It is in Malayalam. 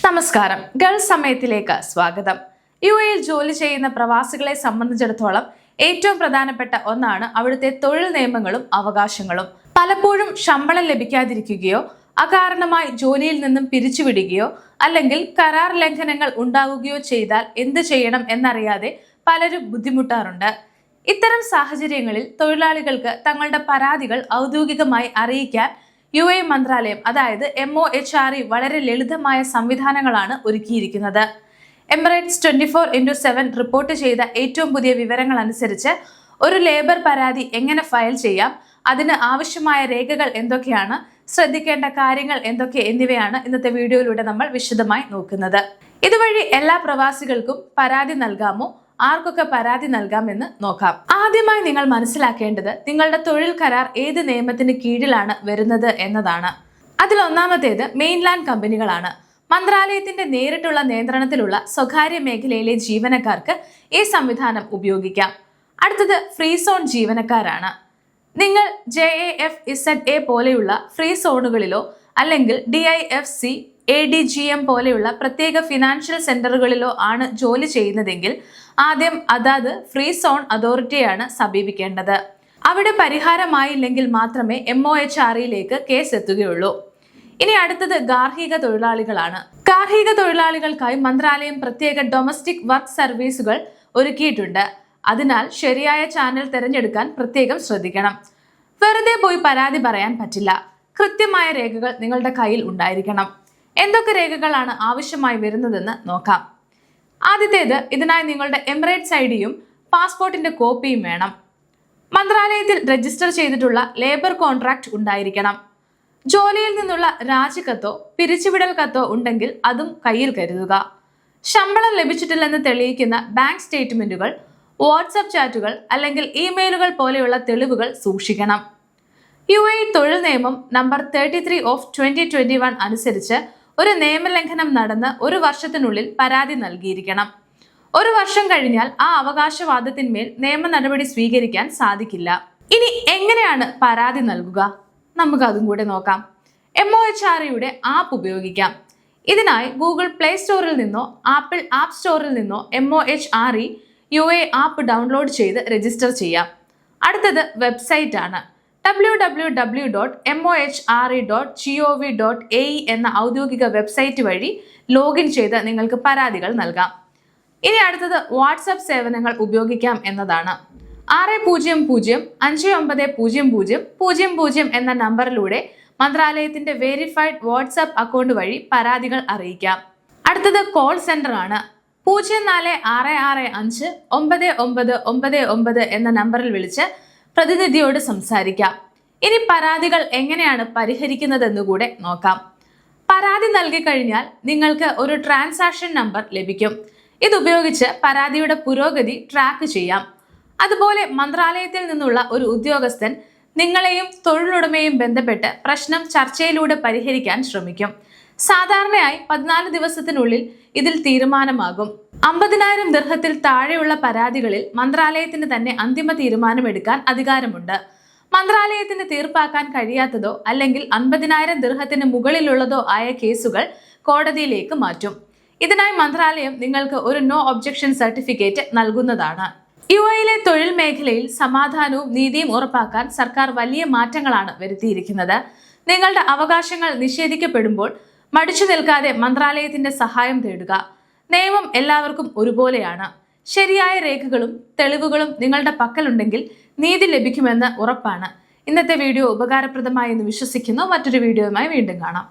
നമസ്കാരം. ഗൾഫ് സമയത്തിലേക്ക് സ്വാഗതം. യുഎഇയിൽ ജോലി ചെയ്യുന്ന പ്രവാസികളെ സംബന്ധിച്ചിടത്തോളം ഏറ്റവും പ്രധാനപ്പെട്ട ഒന്നാണ് അവിടുത്തെ തൊഴിൽ നിയമങ്ങളും അവകാശങ്ങളും. പലപ്പോഴും ശമ്പളം ലഭിക്കാതിരിക്കുകയോ അകാരണമായി ജോലിയിൽ നിന്നും പിരിച്ചുവിടുകയോ അല്ലെങ്കിൽ കരാർ ലംഘനങ്ങൾ ഉണ്ടാവുകയോ ചെയ്താൽ എന്ത് ചെയ്യണം എന്നറിയാതെ പലരും ബുദ്ധിമുട്ടാറുണ്ട്. ഇത്തരം സാഹചര്യങ്ങളിൽ തൊഴിലാളികൾക്ക് തങ്ങളുടെ പരാതികൾ ഔദ്യോഗികമായി അറിയിക്കാൻ യുഎഇ മന്ത്രാലയം അതായത് MOHRE വളരെ ലളിതമായ സംവിധാനങ്ങളാണ് ഒരുക്കിയിരിക്കുന്നത്. എമിറേറ്റ്സ് 24x7 റിപ്പോർട്ട് ചെയ്ത ഏറ്റവും പുതിയ വിവരങ്ങൾ അനുസരിച്ച് ഒരു ലേബർ പരാതി എങ്ങനെ ഫയൽ ചെയ്യാം, അതിന് ആവശ്യമായ രേഖകൾ എന്തൊക്കെയാണ്, ശ്രദ്ധിക്കേണ്ട കാര്യങ്ങൾ എന്തൊക്കെ എന്നിവയാണ് ഇന്നത്തെ വീഡിയോയിലൂടെ നമ്മൾ വിശദമായി നോക്കുന്നത്. ഇതുവഴി എല്ലാ പ്രവാസികൾക്കും പരാതി നൽകാമോ, ആർക്കൊക്കെ പരാതി നൽകാമെന്ന് നോക്കാം. ആദ്യമായി നിങ്ങൾ മനസ്സിലാക്കേണ്ടത് നിങ്ങളുടെ തൊഴിൽ കരാർ ഏത് നിയമത്തിന് കീഴിലാണ് വരുന്നത് എന്നതാണ്. അതിലൊന്നാമത്തേത് മെയിൻലാൻഡ് കമ്പനികളാണ്. മന്ത്രാലയത്തിന്റെ നേരിട്ടുള്ള നിയന്ത്രണത്തിലുള്ള സ്വകാര്യ മേഖലയിലെ ജീവനക്കാർക്ക് ഈ സംവിധാനം ഉപയോഗിക്കാം. അടുത്തത് ഫ്രീ സോൺ ജീവനക്കാരാണ്. നിങ്ങൾ JAFZA പോലെയുള്ള ഫ്രീ സോണുകളിലോ അല്ലെങ്കിൽ DIFC ADGM പോലെയുള്ള പ്രത്യേക ഫിനാൻഷ്യൽ സെന്ററുകളിലോ ആണ് ജോലി ചെയ്യുന്നതെങ്കിൽ ആദ്യം അതാത് ഫ്രീ സോൺ അതോറിറ്റിയാണ് സമീപിക്കേണ്ടത്. അവിടെ പരിഹാരമായില്ലെങ്കിൽ മാത്രമേ MOHREയിലേക്ക് കേസ് എത്തുകയുള്ളൂ. ഇനി അടുത്തത് ഗാർഹിക തൊഴിലാളികളാണ്. ഗാർഹിക തൊഴിലാളികൾക്കായി മന്ത്രാലയം പ്രത്യേക ഡൊമസ്റ്റിക് വർക്ക് സർവീസുകൾ ഒരുക്കിയിട്ടുണ്ട്. അതിനാൽ ശരിയായ ചാനൽ തിരഞ്ഞെടുക്കാൻ പ്രത്യേകം ശ്രദ്ധിക്കണം. വെറുതെ പോയി പരാതി പറയാൻ പറ്റില്ല. കൃത്യമായ രേഖകൾ നിങ്ങളുടെ കയ്യിൽ ഉണ്ടായിരിക്കണം. എന്തൊക്കെ രേഖകളാണ് ആവശ്യമായി വരുന്നതെന്ന് നോക്കാം. ആദ്യത്തേത്, ഇതിനായി നിങ്ങളുടെ എമിറേറ്റ്സ് ഐഡിയും പാസ്പോർട്ടിന്റെ കോപ്പിയും വേണം. മന്ത്രാലയത്തിൽ രജിസ്റ്റർ ചെയ്തിട്ടുള്ള ലേബർ കോൺട്രാക്ട് ഉണ്ടായിരിക്കണം. ജോലിയിൽ നിന്നുള്ള രാജിക്കത്തോ പിരിച്ചുവിടൽ കത്തോ ഉണ്ടെങ്കിൽ അതും കയ്യിൽ കരുതുക. ശമ്പളം ലഭിച്ചിട്ടില്ലെന്ന് തെളിയിക്കുന്ന ബാങ്ക് സ്റ്റേറ്റ്മെന്റുകൾ, വാട്സ്ആപ്പ് ചാറ്റുകൾ അല്ലെങ്കിൽ ഇമെയിലുകൾ പോലെയുള്ള തെളിവുകൾ സൂക്ഷിക്കണം. യുഎഇ തൊഴിൽ നിയമം നമ്പർ 33/2021 അനുസരിച്ച് ഒരു നിയമലംഘനം നടന്ന് 1 വർഷത്തിനുള്ളിൽ പരാതി നൽകിയിരിക്കണം. 1 വർഷം കഴിഞ്ഞാൽ ആ അവകാശവാദത്തിന്മേൽ നിയമ നടപടി സ്വീകരിക്കാൻ സാധിക്കില്ല. ഇനി എങ്ങനെയാണ് പരാതി നൽകുക, നമുക്ക് അതും കൂടെ നോക്കാം. MOHREയുടെ ആപ്പ് ഉപയോഗിക്കാം. ഇതിനായി ഗൂഗിൾ പ്ലേ സ്റ്റോറിൽ നിന്നോ ആപ്പിൾ ആപ്പ് സ്റ്റോറിൽ നിന്നോ MOHRE UAE ആപ്പ് ഡൗൺലോഡ് ചെയ്ത് രജിസ്റ്റർ ചെയ്യാം. അടുത്തത് വെബ്സൈറ്റ് ആണ്. www.mohere.gov.ae എന്ന ഔദ്യോഗിക വെബ്സൈറ്റ് വഴി ലോഗിൻ ചെയ്ത് നിങ്ങൾക്ക് പരാതികൾ നൽകാം. ഇനി അടുത്തത് വാട്സ്ആപ്പ് സേവനങ്ങൾ ഉപയോഗിക്കാം എന്നതാണ്. 600-590000 എന്ന നമ്പറിലൂടെ മന്ത്രാലയത്തിന്റെ വെരിഫൈഡ് വാട്സ്ആപ്പ് അക്കൗണ്ട് വഴി പരാതികൾ അറിയിക്കാം. അടുത്തത് കോൾ സെന്റർ ആണ്. 04-665-9999 എന്ന നമ്പറിൽ വിളിച്ച് പ്രതിനിധിയോട് സംസാരിക്കാം. ഇനി പരാതികൾ എങ്ങനെയാണ് പരിഹരിക്കുന്നതെന്ന് കൂടെ നോക്കാം. പരാതി നൽകി കഴിഞ്ഞാൽ നിങ്ങൾക്ക് ഒരു ട്രാൻസാക്ഷൻ നമ്പർ ലഭിക്കും. ഇതുപയോഗിച്ച് പരാതിയുടെ പുരോഗതി ട്രാക്ക് ചെയ്യാം. അതുപോലെ മന്ത്രാലയത്തിൽ നിന്നുള്ള ഒരു ഉദ്യോഗസ്ഥൻ നിങ്ങളെയും തൊഴിലുടമയും ബന്ധപ്പെട്ട് പ്രശ്നം ചർച്ചയിലൂടെ പരിഹരിക്കാൻ ശ്രമിക്കും. സാധാരണയായി 14 ദിവസത്തിനുള്ളിൽ ഇതിൽ തീരുമാനമാകും. 50,000 ദിർഹത്തിൽ താഴെയുള്ള പരാതികളിൽ മന്ത്രാലയത്തിന് തന്നെ അന്തിമ തീരുമാനമെടുക്കാൻ അധികാരമുണ്ട്. മന്ത്രാലയത്തിന് തീർപ്പാക്കാൻ കഴിയാത്തതോ അല്ലെങ്കിൽ 50,000 ദിർഹത്തിന് മുകളിലുള്ളതോ ആയ കേസുകൾ കോടതിയിലേക്ക് മാറ്റും. ഇതിനായി മന്ത്രാലയം നിങ്ങൾക്ക് ഒരു നോ ഒബ്ജക്ഷൻ സർട്ടിഫിക്കറ്റ് നൽകുന്നതാണ്. യുഎഇയിലെ തൊഴിൽ മേഖലയിൽ സമാധാനവും നീതിയും ഉറപ്പാക്കാൻ സർക്കാർ വലിയ മാറ്റങ്ങളാണ് വരുത്തിയിരിക്കുന്നത്. നിങ്ങളുടെ അവകാശങ്ങൾ നിഷേധിക്കപ്പെടുമ്പോൾ മടിച്ചു നിൽക്കാതെ മന്ത്രാലയത്തിന്റെ സഹായം തേടുക. നിയമം എല്ലാവർക്കും ഒരുപോലെയാണ്. ശരിയായ രേഖകളും തെളിവുകളും നിങ്ങളുടെ പക്കലുണ്ടെങ്കിൽ നീതി ലഭിക്കുമെന്ന് ഉറപ്പാണ്. ഇന്നത്തെ വീഡിയോ ഉപകാരപ്രദമായി എന്ന് വിശ്വസിക്കുന്നു. മറ്റൊരു വീഡിയോയുമായി വീണ്ടും കാണാം.